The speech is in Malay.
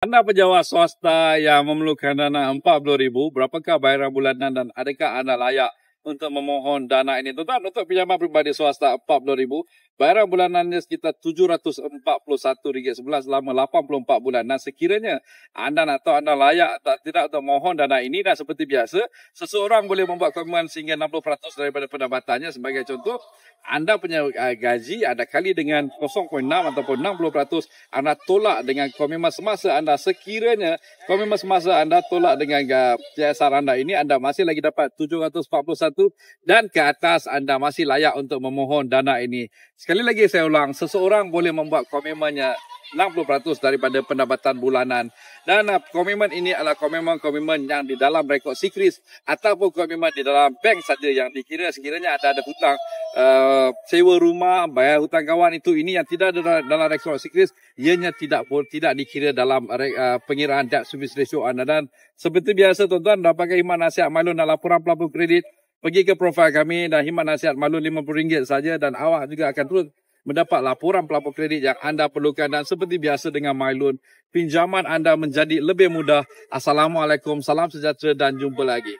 Anda pejabat swasta yang memerlukan dana 40,000, berapakah bayaran bulanan dan adakah anda layak untuk memohon dana ini? Tuan-tuan, untuk pinjaman peribadi swasta 40,000, bayaran bulanannya sekitar RM741.11 selama 84 bulan. Dan sekiranya anda nak tahu anda layak atau tidak untuk mohon dana ini, dan seperti biasa, seseorang boleh membuat komitmen sehingga 60% daripada pendapatannya. Sebagai contoh, anda punya gaji ada kali dengan 0.6 ataupun 60%, anda tolak dengan komitmen semasa anda. Sekiranya komitmen semasa anda tolak dengan CSR anda ini, anda masih lagi dapat 741 dan ke atas, anda masih layak untuk memohon dana ini. Sekali lagi saya ulang, seseorang boleh membuat komitmennya 60% daripada pendapatan bulanan. Dan komitmen ini adalah komitmen yang di dalam rekod SECRIS ataupun komitmen di dalam bank saja yang dikira. Sekiranya ada hutang sewa rumah, bayar hutang kawan, ini yang tidak ada dalam rekod SECRIS, ianya tidak dikira dalam pengiraan debt service ratio anda. Dan seperti biasa tuan-tuan, dapatkan khidmat nasihat maklun dan laporan pelapor kredit, pergi ke profil kami dan khidmat nasihat maklun RM50 saja, dan awak juga akan terus mendapat laporan pelapor kredit yang anda perlukan. Dan seperti biasa dengan MyLoan, pinjaman anda menjadi lebih mudah. Assalamualaikum, salam sejahtera dan jumpa lagi.